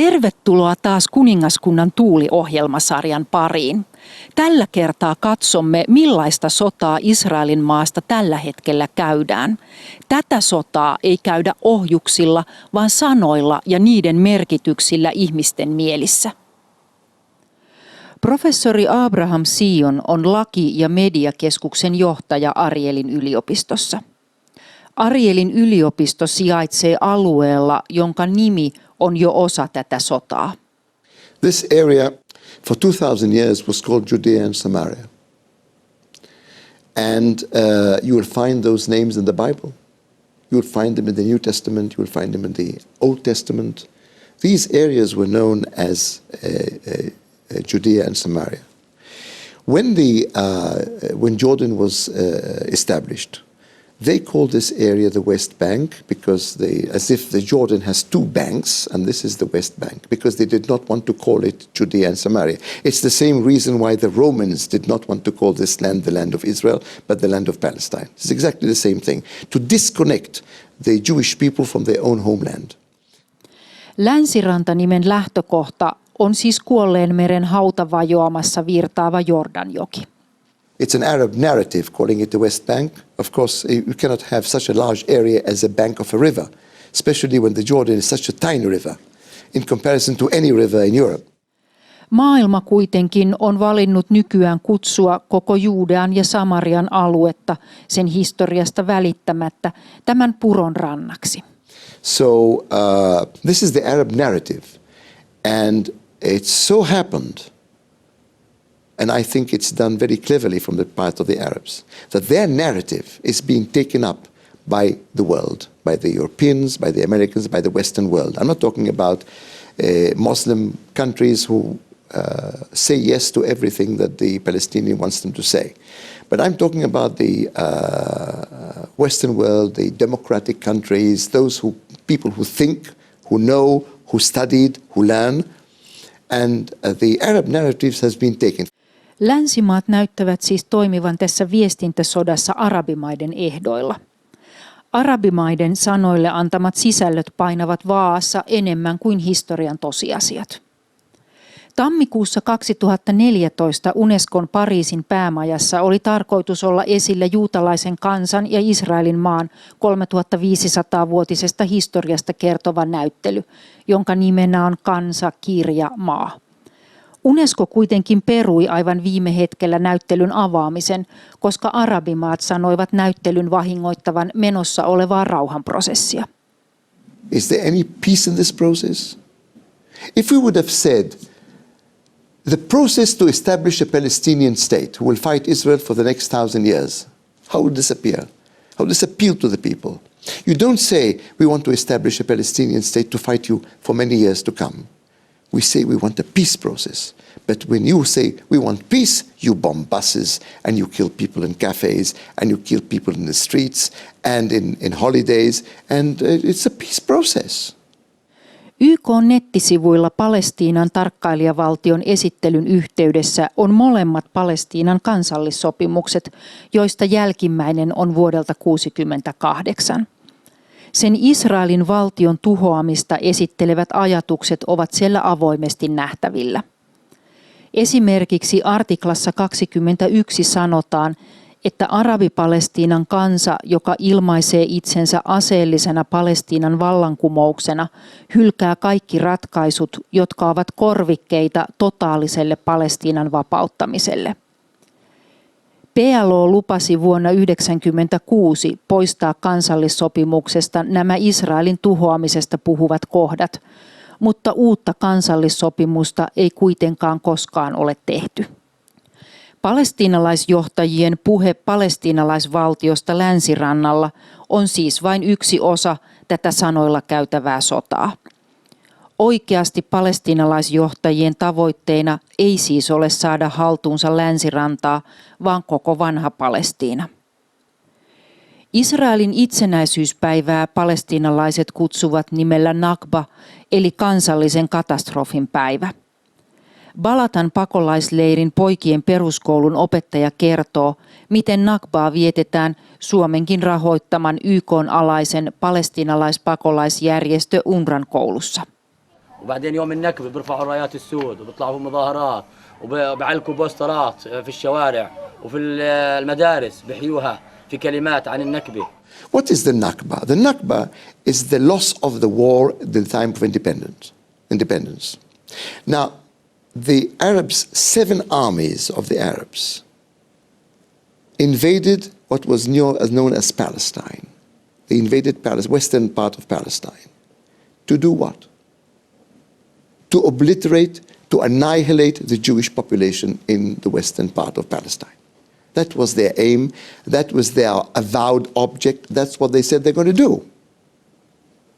Tervetuloa taas Kuningaskunnan tuuliohjelmasarjan pariin. Tällä kertaa katsomme, millaista sotaa Israelin maasta tällä hetkellä käydään. Tätä sotaa ei käydä ohjuksilla, vaan sanoilla ja niiden merkityksillä ihmisten mielissä. Professori Abraham Sion on laki- ja mediakeskuksen johtaja Arielin yliopistossa. Arielin yliopisto sijaitsee alueella, jonka nimi on jo osa tätä sotaa. This area for 2000 years was called Judea and Samaria. And you will find those names in the Bible. You will find them in the New Testament. You will find them in the Old Testament. These areas were known as Judea and Samaria. When Jordan was established, they called this area the West Bank because as if the Jordan has two banks, and this is the West Bank, because they did not want to call it Judea and Samaria. It's the same reason why the Romans did not want to call this land the land of Israel, but the land of Palestine. It's exactly the same thing, to disconnect the Jewish people from their own homeland. Länsiranta-nimen lähtökohta on siis Kuolleen meren hautavajoamassa virtaava Jordanjoki. It's an Arab narrative calling it the West Bank. Of course, you cannot have such a large area as a bank of a river, especially when the Jordan is such a tiny river in comparison to any river in Europe. Maailma kuitenkin on valinnut nykyään kutsua koko Juudean ja Samarian aluetta sen historiasta välittämättä tämän puron rannaksi. So this is the Arab narrative, and it so happened, and I think it's done very cleverly from the part of the Arabs, that their narrative is being taken up by the world, by the Europeans, by the Americans, by the Western world. I'm not talking about Muslim countries who say yes to everything that the Palestinian wants them to say. But I'm talking about the Western world, the democratic countries, people who think, who know, who studied, who learn, and the Arab narratives has been taken. Länsimaat näyttävät siis toimivan tässä viestintäsodassa arabimaiden ehdoilla. Arabimaiden sanoille antamat sisällöt painavat vaa'assa enemmän kuin historian tosiasiat. Tammikuussa 2014 Unescon Pariisin päämajassa oli tarkoitus olla esillä juutalaisen kansan ja Israelin maan 3500-vuotisesta historiasta kertova näyttely, jonka nimenä on Kansa, kirja, maa. Unesco kuitenkin perui aivan viime hetkellä näyttelyn avaamisen, koska arabimaat sanoivat näyttelyn vahingoittavan menossa olevaa rauhanprosessia. Is there any peace in this process? If we would have said the process to establish a Palestinian state who will fight Israel for the next 1,000 years, how would this appear? How would this appeal to the people? You don't say we want to establish a Palestinian state to fight you for many years to come. We say we want a peace process. But when you say we want peace, you bomb buses and you kill people in cafes and you kill people in the streets and in holidays, and it's a peace process. YK:n nettisivuilla Palestiinan tarkkailijavaltion esittelyn yhteydessä on molemmat Palestiinan kansallissopimukset, joista jälkimmäinen on vuodelta 1968. Sen Israelin valtion tuhoamista esittelevät ajatukset ovat siellä avoimesti nähtävillä. Esimerkiksi artiklassa 21 sanotaan, että Arabi-Palestiinan kansa, joka ilmaisee itsensä aseellisena Palestiinan vallankumouksena, hylkää kaikki ratkaisut, jotka ovat korvikkeita totaaliselle Palestiinan vapauttamiselle. PLO lupasi vuonna 1996 poistaa kansallissopimuksesta nämä Israelin tuhoamisesta puhuvat kohdat, mutta uutta kansallissopimusta ei kuitenkaan koskaan ole tehty. Palestiinalaisjohtajien puhe palestiinalaisvaltiosta länsirannalla on siis vain yksi osa tätä sanoilla käytävää sotaa. Oikeasti palestiinalaisjohtajien tavoitteena ei siis ole saada haltuunsa länsirantaa, vaan koko vanha Palestiina. Israelin itsenäisyyspäivää palestiinalaiset kutsuvat nimellä Nakba, eli kansallisen katastrofin päivä. Balatan pakolaisleirin poikien peruskoulun opettaja kertoo, miten Nakbaa vietetään Suomenkin rahoittaman YK:n alaisen palestiinalaispakolaisjärjestö UNRWAn koulussa. وبعدين يوم النكبة بيرفعوا رايات السود وبيطلعوا في مظاهرات وبيعلقوا بوسترات في الشوارع وفي المدارس بيحيوها في كلمات عن النكبة. What is the Nakba? The Nakba is the loss of the war at the time of independence. Now, the Arabs, 7 armies of the Arabs invaded what was known as Palestine. They invaded western part of Palestine. To do what? To obliterate, to annihilate the Jewish population in the western part of Palestine. That was their aim. That was their avowed object. That's what they said they're going to do.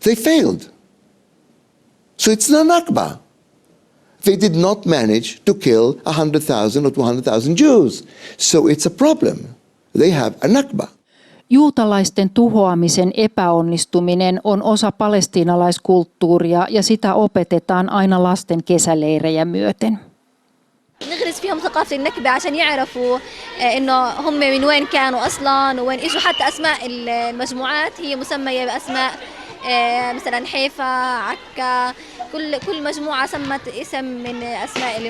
They failed. So it's not Nakba. They did not manage to kill 100,000 or 200,000 Jews. So it's a problem. They have a Nakba. Juutalaisten tuhoamisen epäonnistuminen on osa palestiinalaiskulttuuria ja sitä opetetaan aina lasten kesäleirejä myöten. نغرس فيهم ثقافة النكبة عشان يعرفوا إنه هم من وين كانوا أصلاً وين إجوا. حتى أسماء المجموعات هي مسمية بأسماء مثلاً حيفا، عكا، كل مجموعة سمت اسم من أسماء اللي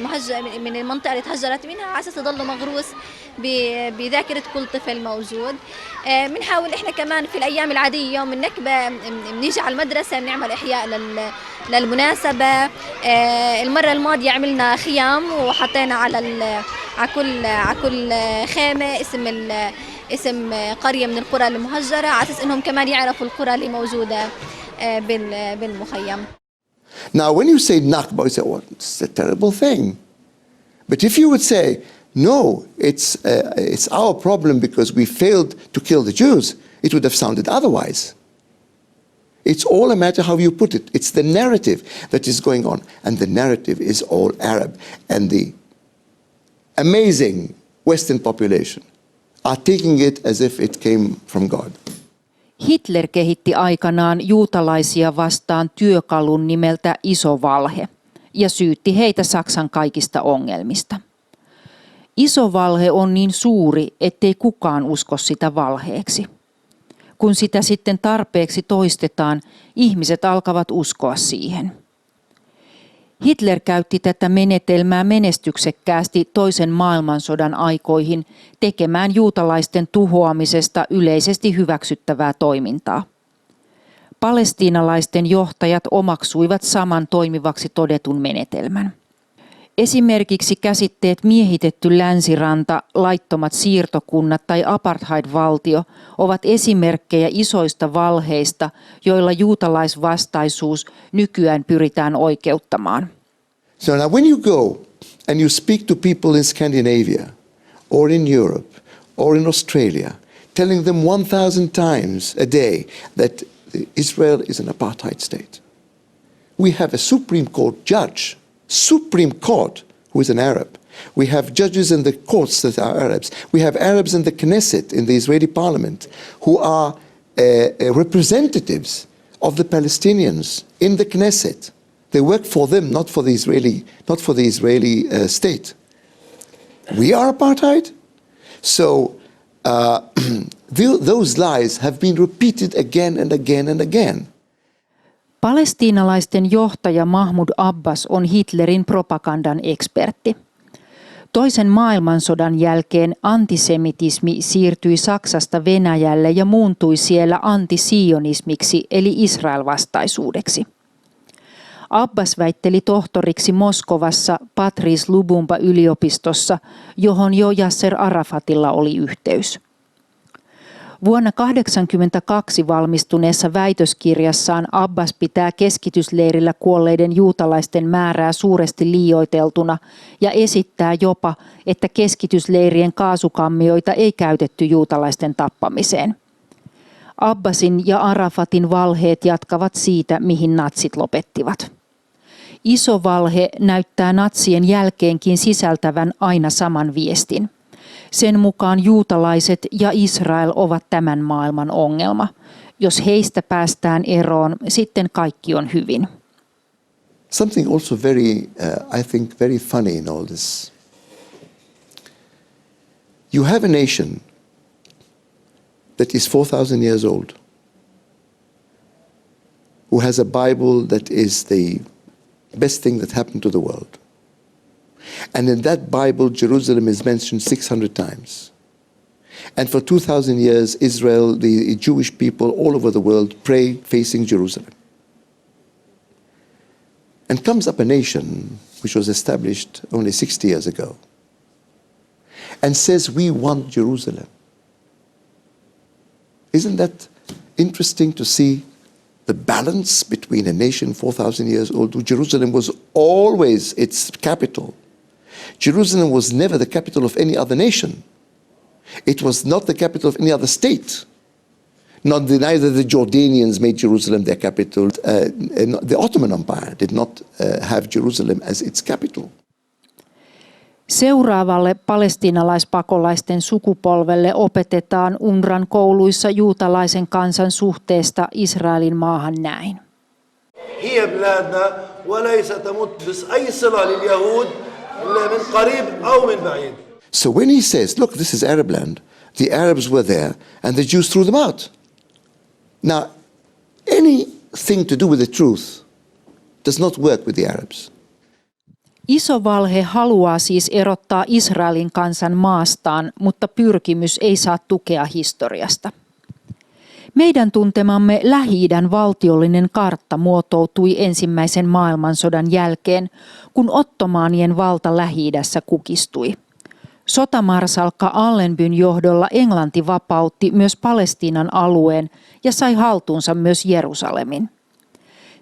من المنطقة اللي تهجرت منها على أساس يضل مغروس بذاكرة كل طفل موجود. بنحاول إحنا كمان في الأيام العادية يوم النكبة بنيجي على المدرسة بنعمل إحياء للمناسبة. المرة الماضية عملنا خيام وحطينا على كل خيمة اسم قرية من القرى المهجرة على أساس إنهم كمان يعرفوا القرى اللي موجودة بالمخيم. Now, when you say Nakba, you say, "Oh, it's a terrible thing." But if you would say, "No, it's our problem because we failed to kill the Jews," it would have sounded otherwise. It's all a matter how you put it. It's the narrative that is going on, and the narrative is all Arab. And the amazing Western population are taking it as if it came from God. Hitler kehitti aikanaan juutalaisia vastaan työkalun nimeltä Iso valhe ja syytti heitä Saksan kaikista ongelmista. Iso valhe on niin suuri, ettei kukaan usko sitä valheeksi. Kun sitä sitten tarpeeksi toistetaan, ihmiset alkavat uskoa siihen. Hitler käytti tätä menetelmää menestyksekkäästi toisen maailmansodan aikoihin tekemään juutalaisten tuhoamisesta yleisesti hyväksyttävää toimintaa. Palestiinalaisten johtajat omaksuivat saman toimivaksi todetun menetelmän. Esimerkiksi käsitteet miehitetty länsiranta, laittomat siirtokunnat tai apartheid-valtio ovat esimerkkejä isoista valheista, joilla juutalaisvastaisuus nykyään pyritään oikeuttamaan. So now when you go and you speak to people in Scandinavia or in Europe or in Australia, telling them 1,000 times a day that Israel is an apartheid state. We have a Supreme Court, who is an Arab. We have judges in the courts that are Arabs. We have Arabs in the Knesset, in the Israeli parliament, who are representatives of the Palestinians in the Knesset. They work for them, not for the Israeli state. We are apartheid. So those lies have been repeated again and again and again. Palestiinalaisten johtaja Mahmud Abbas on Hitlerin propagandan ekspertti. Toisen maailmansodan jälkeen antisemitismi siirtyi Saksasta Venäjälle ja muuntui siellä antisionismiksi eli Israel-vastaisuudeksi. Abbas väitteli tohtoriksi Moskovassa Patrice Lumumba-yliopistossa, johon jo Yasser Arafatilla oli yhteys. Vuonna 1982 valmistuneessa väitöskirjassaan Abbas pitää keskitysleirillä kuolleiden juutalaisten määrää suuresti liioiteltuna ja esittää jopa, että keskitysleirien kaasukammioita ei käytetty juutalaisten tappamiseen. Abbasin ja Arafatin valheet jatkavat siitä, mihin natsit lopettivat. Iso valhe näyttää natsien jälkeenkin sisältävän aina saman viestin. Sen mukaan juutalaiset ja Israel ovat tämän maailman ongelma. Jos heistä päästään eroon, sitten kaikki on hyvin. Something also I think very funny in all this. You have a nation that is 4,000 years old, who has a Bible that is the best thing that happened to the world. And in that Bible, Jerusalem is mentioned 600 times. And for 2,000 years, Israel, the Jewish people all over the world, pray facing Jerusalem. And comes up a nation which was established only 60 years ago and says, we want Jerusalem. Isn't that interesting to see the balance between a nation 4,000 years old? Jerusalem was always its capital. Jerusalem was never the capital of any other nation. It was not the capital of any other state. Neither the Jordanians made Jerusalem their capital. The Ottoman Empire did not have Jerusalem as its capital. Seuraavalle palestiinalaispakolaisten sukupolvelle opetetaan UNRWAn kouluissa juutalaisen kansan suhteesta Israelin maahan näin. هي بلادنا وليس تمت بأي صلة لليهود إلا من قريب أو من بعيد. So when he says, look, this is Arab land, the Arabs were there and the Jews threw them out. Now, anything to do with the truth does not work with the Arabs. Iso valhe haluaa siis erottaa Israelin kansan maastaan, mutta pyrkimys ei saa tukea historiasta. Meidän tuntemamme Lähi-idän valtiollinen kartta muotoutui ensimmäisen maailmansodan jälkeen, kun ottomaanien valta Lähi-idässä kukistui. Sotamarsalkka Allenbyn johdolla Englanti vapautti myös Palestiinan alueen ja sai haltuunsa myös Jerusalemin.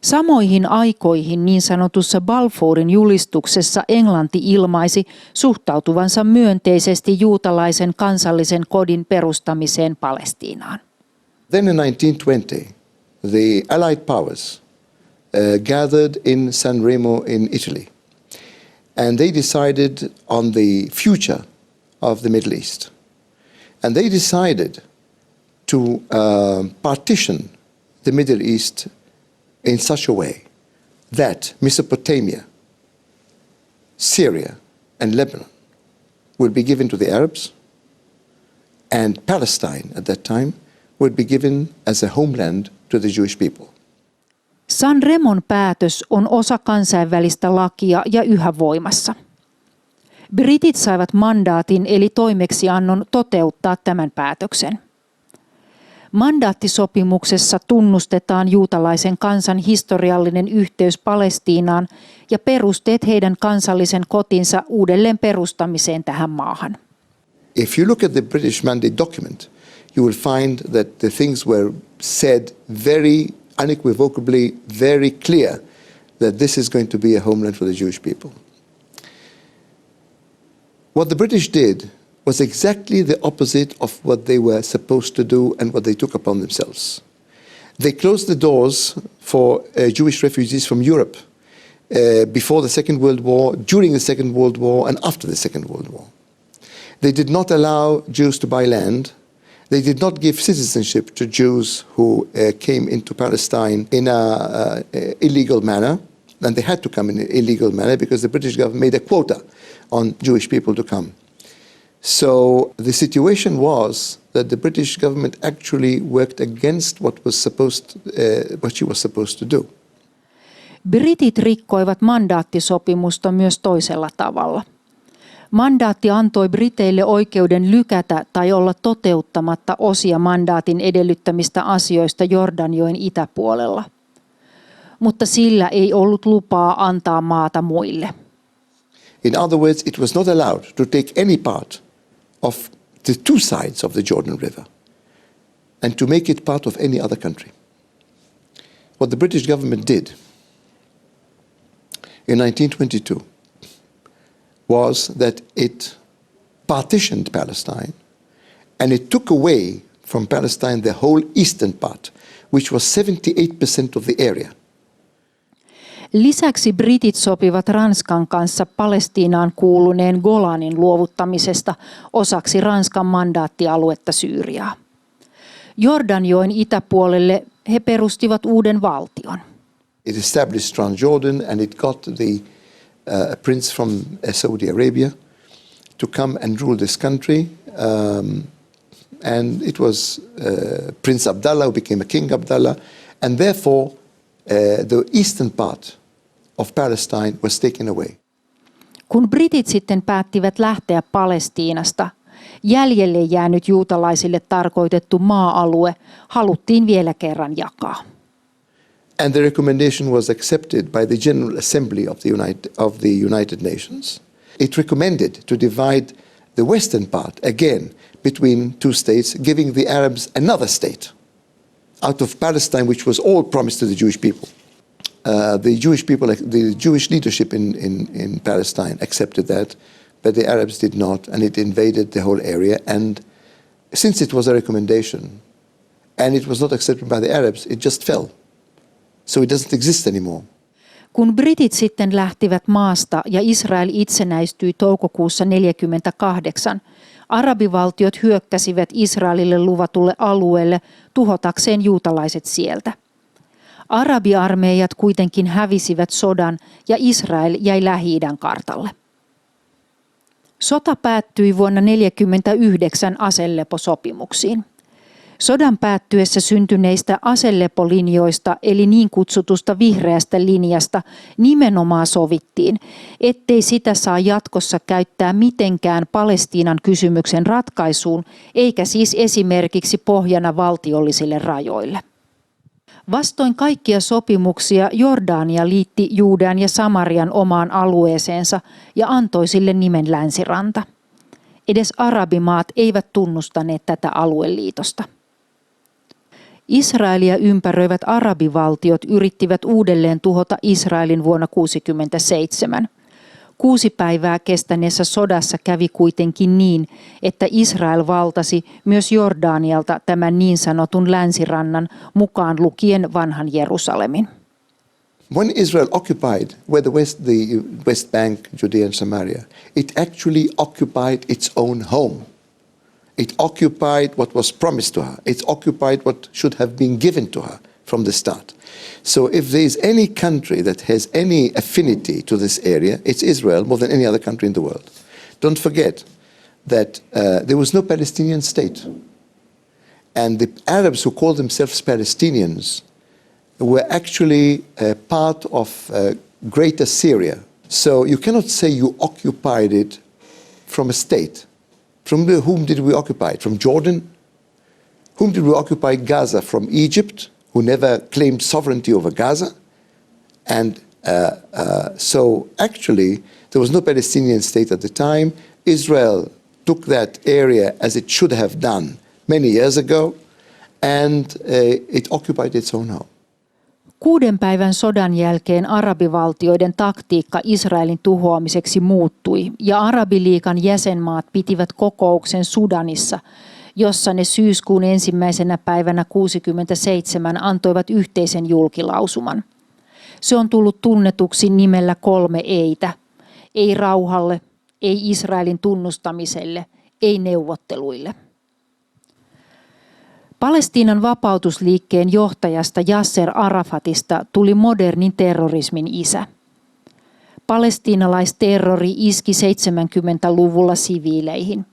Samoihin aikoihin niin sanotussa Balfourin julistuksessa Englanti ilmaisi suhtautuvansa myönteisesti juutalaisen kansallisen kodin perustamiseen Palestiinaan. Then in 1920, the Allied powers gathered in San Remo in Italy. And they decided on the future of the Middle East. And they decided to partition the Middle East in such a way that Mesopotamia, Syria, and Lebanon will be given to the Arabs, and Palestine at that time would be given as a homeland to the Jewish people. San Remon päätös on osa kansainvälistä lakia ja yhä voimassa. Britit saivat mandaatin eli toimeksiannon toteuttaa tämän päätöksen. Mandaattisopimuksessa tunnustetaan juutalaisen kansan historiallinen yhteys Palestiinaan ja perusteet heidän kansallisen kotinsa uudelleen perustamiseen tähän maahan. If you look at the British mandate document, you will find that the things were said very unequivocally, very clear that this is going to be a homeland for the Jewish people. What the British did was exactly the opposite of what they were supposed to do and what they took upon themselves. They closed the doors for Jewish refugees from Europe before the Second World War, during the Second World War, and after the Second World War. They did not allow Jews to buy land. They did not give citizenship to Jews who came into Palestine in an illegal manner. And they had to come in an illegal manner because the British government made a quota on Jewish people to come. So the situation was that the British government actually worked against what she was supposed to do. Britit rikkoivat mandaattisopimusta myös toisella tavalla. Mandaatti antoi Briteille oikeuden lykätä tai olla toteuttamatta osia mandaatin edellyttämistä asioista Jordanjoen itäpuolella. Mutta sillä ei ollut lupaa antaa maata muille. In other words, it was not allowed to take any part of the two sides of the Jordan River and to make it part of any other country. What the British government did in 1922 was that it partitioned Palestine and it took away from Palestine the whole eastern part, which was 78% of the area. Lisäksi britit sopivat Ranskan kanssa Palestiinaan kuuluneen Golanin luovuttamisesta osaksi Ranskan mandaattialuetta Syyriaa. Jordanjoen itäpuolelle he perustivat uuden valtion. It established Transjordan and it got the prince from Saudi Arabia to come and rule this country. And it was Prince Abdullah who became a King Abdullah. And therefore, the eastern part of Palestine was taken away. Kun britit sitten päättivät lähteä Palestiinasta, jäljelle jäänyt juutalaisille tarkoitettu maa-alue haluttiin vielä kerran jakaa. And the recommendation was accepted by the General Assembly of the United Nations. It recommended to divide the western part again between two states, giving the Arabs another state out of Palestine, which was all promised to the Jewish people. The Jewish leadership in Palestine accepted that, but the Arabs did not, and it invaded the whole area. And since it was a recommendation, and it was not accepted by the Arabs, it just fell. So it doesn't exist anymore. Kun britit sitten lähtivät maasta ja Israel itsenäistyi toukokuussa 1948, arabivaltiot hyökkäsivät Israelille luvatulle alueelle tuhotakseen juutalaiset sieltä. Arabiarmeijat kuitenkin hävisivät sodan ja Israel jäi Lähi-idän kartalle. Sota päättyi vuonna 1949 aseleposopimuksiin. Sodan päättyessä syntyneistä aselepolinjoista eli niin kutsutusta vihreästä linjasta nimenomaan sovittiin, ettei sitä saa jatkossa käyttää mitenkään Palestiinan kysymyksen ratkaisuun, eikä siis esimerkiksi pohjana valtiollisille rajoille. Vastoin kaikkia sopimuksia Jordania liitti Juudean ja Samarian omaan alueeseensa ja antoi sille nimen Länsiranta. Edes arabimaat eivät tunnustaneet tätä alueliitosta. Israelia ympäröivät arabivaltiot yrittivät uudelleen tuhota Israelin vuonna 1967. 6 päivää kestäneessä sodassa kävi kuitenkin niin, että Israel valtasi myös Jordanialta tämän niin sanotun länsirannan mukaan lukien vanhan Jerusalemin. When Israel occupied the West Bank, Judea and Samaria, it actually occupied its own home. It occupied what was promised to her. It occupied what should have been given to her from the start. So if there is any country that has any affinity to this area, it's Israel more than any other country in the world. Don't forget that there was no Palestinian state. And the Arabs who called themselves Palestinians were actually part of Great Assyria. So you cannot say you occupied it from a state. From whom did we occupy it? From Jordan? Whom did we occupy Gaza? From Egypt, who never claimed sovereignty over Gaza? And so actually, there was no Palestinian state at the time. Israel took that area as it should have done many years ago, and it occupied its own home. 6 päivän sodan jälkeen arabivaltioiden taktiikka Israelin tuhoamiseksi muuttui ja Arabiliigan jäsenmaat pitivät kokouksen Sudanissa, jossa ne syyskuun 1. päivänä 1967 antoivat yhteisen julkilausuman. Se on tullut tunnetuksi nimellä 3 eitä. Ei rauhalle, ei Israelin tunnustamiselle, ei neuvotteluille. Palestiinan vapautusliikkeen johtajasta Yasser Arafatista tuli modernin terrorismin isä. Palestiinalaisterrori iski 70-luvulla siviileihin,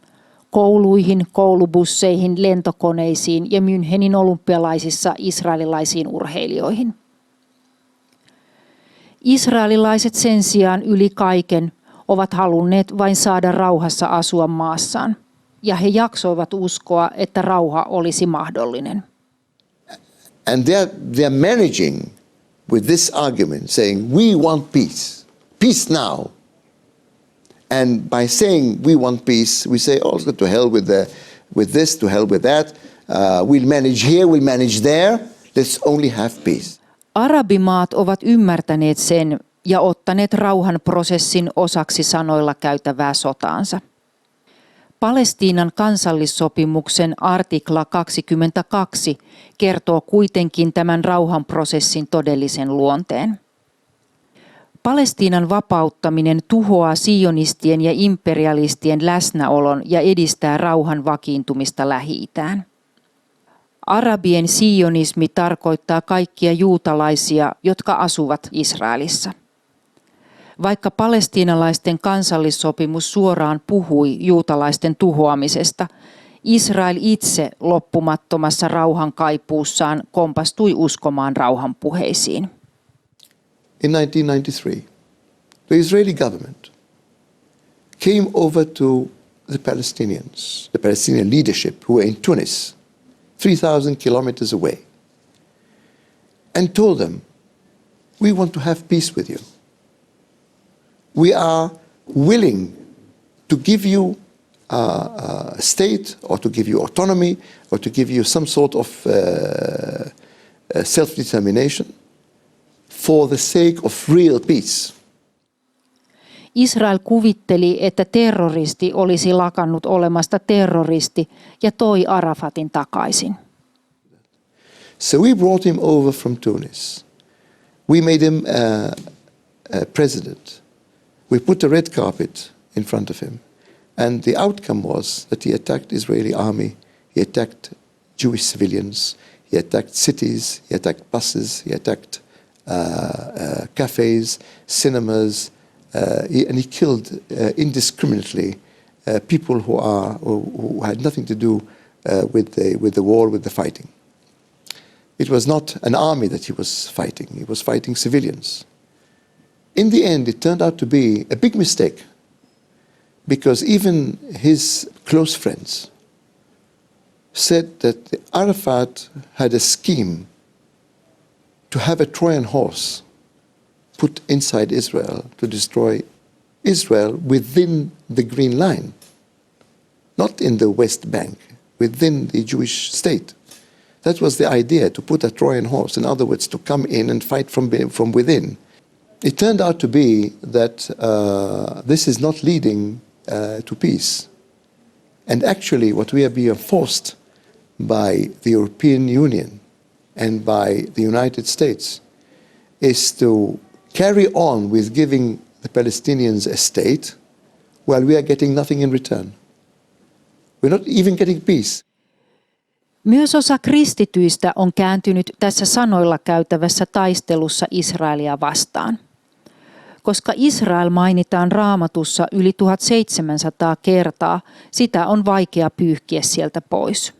kouluihin, koulubusseihin, lentokoneisiin ja Münchenin olympialaisissa israelilaisiin urheilijoihin. Israelilaiset sen sijaan yli kaiken ovat halunneet vain saada rauhassa asua maassaan. Ja he jaksoivat uskoa, että rauha olisi mahdollinen. And they are managing with this argument, saying, we want peace. Peace now. And by saying we want peace, we say, oh, to hell with this, to hell with that. We'll manage here, we'll manage there. Let's only have peace. Arabimaat ovat ymmärtäneet sen ja ottaneet rauhanprosessin osaksi sanoilla käytävää sotaansa. Palestiinan kansallissopimuksen artikla 22 kertoo kuitenkin tämän rauhanprosessin todellisen luonteen. Palestiinan vapauttaminen tuhoaa sionistien ja imperialistien läsnäolon ja edistää rauhan vakiintumista Lähi-itään. Arabien sionismi tarkoittaa kaikkia juutalaisia, jotka asuvat Israelissa. Vaikka palestiinalaisten kansallissopimus suoraan puhui juutalaisten tuhoamisesta, Israel itse loppumattomassa rauhan kaipuussaan kompastui uskomaan rauhanpuheisiin. in 1993, the Israeli government came over to the Palestinian leadership who were in Tunis, 3,000 kilometers away, and told them, we want to have peace with you. We are willing to give you a state, or to give you autonomy, or to give you some sort of self-determination for the sake of real peace. Israel kuvitteli, että terroristi olisi lakannut olemasta terroristi ja toi Arafatin takaisin. So we brought him over from Tunis. We made him a president. We put a red carpet in front of him. And the outcome was that he attacked Israeli army, he attacked Jewish civilians, he attacked cities, he attacked buses, he attacked cafes, cinemas, and he killed indiscriminately people who had nothing to do with the war, with the fighting. It was not an army that he was fighting civilians. In the end, it turned out to be a big mistake, because even his close friends said that Arafat had a scheme to have a Trojan horse put inside Israel to destroy Israel within the Green Line, not in the West Bank, within the Jewish state. That was the idea, to put a Trojan horse, in other words, to come in and fight from within. It turned out to be that this is not leading to peace. And actually what we are being forced by the European Union and by the United States is to carry on with giving the Palestinians a state while we are getting nothing in return. We're not even getting peace. Myös osa kristityistä on kääntynyt tässä sanoilla käytävässä taistelussa Israelia vastaan. Koska Israel mainitaan Raamatussa yli 1700 kertaa, sitä on vaikea pyyhkiä sieltä pois.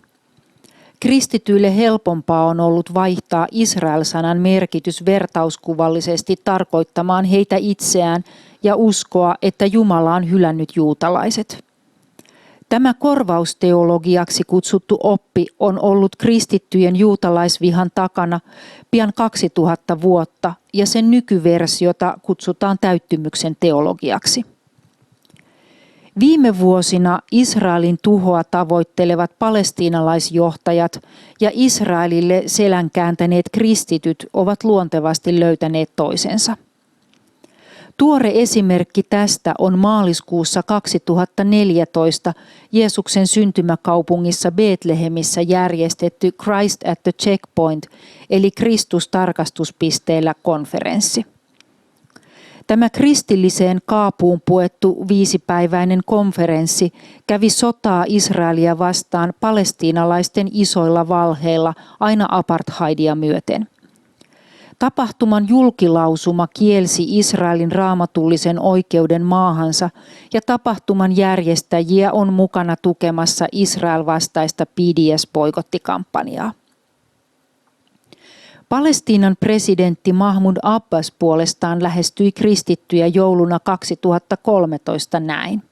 Kristityille helpompaa on ollut vaihtaa Israel-sanan merkitys vertauskuvallisesti tarkoittamaan heitä itseään ja uskoa, että Jumala on hylännyt juutalaiset. Tämä korvausteologiaksi kutsuttu oppi on ollut kristittyjen juutalaisvihan takana pian 2000 vuotta ja sen nykyversiota kutsutaan täyttymyksen teologiaksi. Viime vuosina Israelin tuhoa tavoittelevat palestiinalaisjohtajat ja Israelille selän kääntäneet kristityt ovat luontevasti löytäneet toisensa. Tuore esimerkki tästä on maaliskuussa 2014 Jeesuksen syntymäkaupungissa Betlehemissä järjestetty Christ at the Checkpoint eli Kristus tarkastuspisteellä -konferenssi. Tämä kristilliseen kaapuun puettu 5-päiväinen konferenssi kävi sotaa Israelia vastaan palestiinalaisten isoilla valheilla aina apartheidia myöten. Tapahtuman julkilausuma kielsi Israelin raamatullisen oikeuden maahansa ja tapahtuman järjestäjiä on mukana tukemassa Israel vastaista BDS-boikottikampanjaa. Palestiinan presidentti Mahmoud Abbas puolestaan lähestyi kristittyjä jouluna 2013 näin.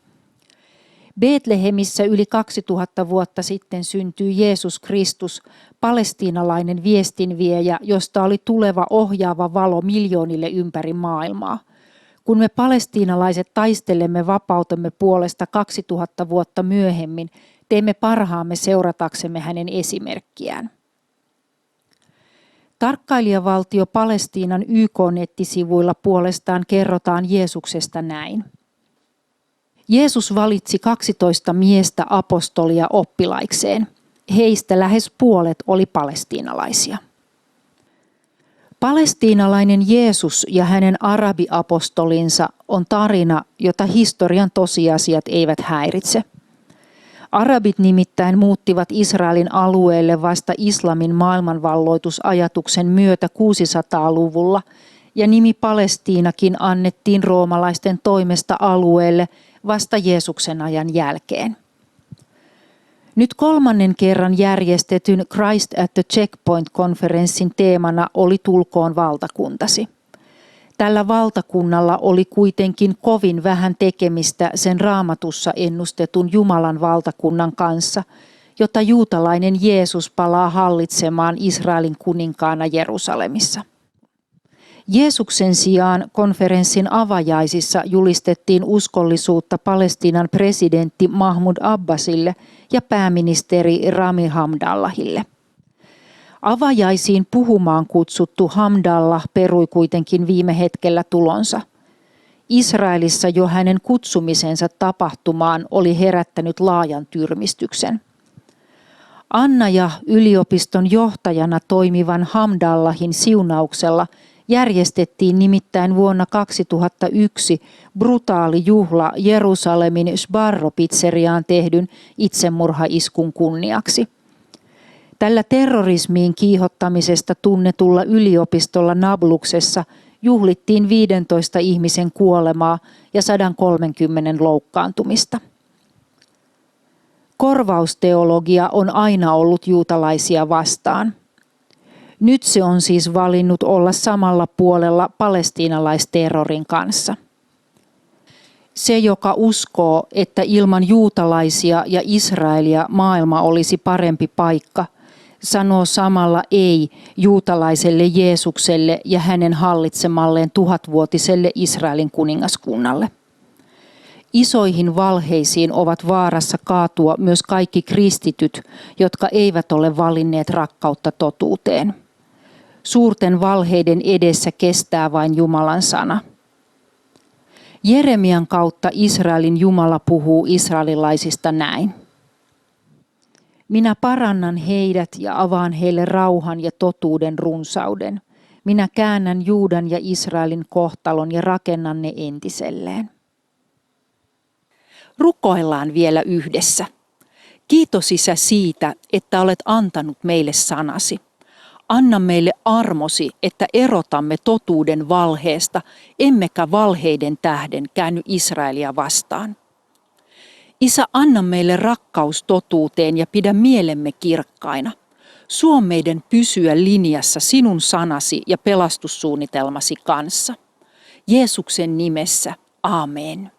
Betlehemissä yli 2000 vuotta sitten syntyi Jeesus Kristus, palestiinalainen viestinviejä, josta oli tuleva ohjaava valo miljoonille ympäri maailmaa. Kun me palestiinalaiset taistelemme vapautemme puolesta 2000 vuotta myöhemmin, teemme parhaamme seurataksemme hänen esimerkkiään. Tarkkailijavaltio Palestiinan YK-nettisivuilla puolestaan kerrotaan Jeesuksesta näin. Jeesus valitsi 12 miestä apostolia oppilaikseen. Heistä lähes puolet oli palestiinalaisia. Palestiinalainen Jeesus ja hänen arabiapostolinsa on tarina, jota historian tosiasiat eivät häiritse. Arabit nimittäin muuttivat Israelin alueelle vasta islamin maailmanvalloitusajatuksen myötä 600-luvulla ja nimi Palestiinakin annettiin roomalaisten toimesta alueelle vasta Jeesuksen ajan jälkeen. Nyt 3. kerran järjestetyn Christ at the Checkpoint-konferenssin teemana oli tulkoon valtakuntasi. Tällä valtakunnalla oli kuitenkin kovin vähän tekemistä sen Raamatussa ennustetun Jumalan valtakunnan kanssa, jota juutalainen Jeesus palaa hallitsemaan Israelin kuninkaana Jerusalemissa. Jeesuksen sijaan konferenssin avajaisissa julistettiin uskollisuutta Palestiinan presidentti Mahmud Abbasille ja pääministeri Rami Hamdallahille. Avajaisiin puhumaan kutsuttu Hamdallah perui kuitenkin viime hetkellä tulonsa. Israelissa jo hänen kutsumisensa tapahtumaan oli herättänyt laajan tyrmistyksen. Anna ja yliopiston johtajana toimivan Hamdallahin siunauksella järjestettiin nimittäin vuonna 2001 brutaali juhla Jerusalemin Sbarro-pizzeriaan tehdyn itsemurhaiskun kunniaksi. Tällä terrorismiin kiihottamisesta tunnetulla yliopistolla Nabluksessa juhlittiin 15 ihmisen kuolemaa ja 130 loukkaantumista. Korvausteologia on aina ollut juutalaisia vastaan. Nyt se on siis valinnut olla samalla puolella palestiinalaisterrorin kanssa. Se, joka uskoo, että ilman juutalaisia ja Israelia maailma olisi parempi paikka, sanoo samalla ei juutalaiselle Jeesukselle ja hänen hallitsemalleen 1000-vuotiselle Israelin kuningaskunnalle. Isoihin valheisiin ovat vaarassa kaatua myös kaikki kristityt, jotka eivät ole valinneet rakkautta totuuteen. Suurten valheiden edessä kestää vain Jumalan sana. Jeremian kautta Israelin Jumala puhuu israelilaisista näin. Minä parannan heidät ja avaan heille rauhan ja totuuden runsauden. Minä käännän Juudan ja Israelin kohtalon ja rakennan ne entiselleen. Rukoillaan vielä yhdessä. Kiitos Isä siitä, että olet antanut meille sanasi. Anna meille armosi, että erotamme totuuden valheesta, emmekä valheiden tähden käänny Israelia vastaan. Isä, anna meille rakkaus totuuteen ja pidä mielemme kirkkaina. Suo meidän pysyä linjassa sinun sanasi ja pelastussuunnitelmasi kanssa. Jeesuksen nimessä, aamen.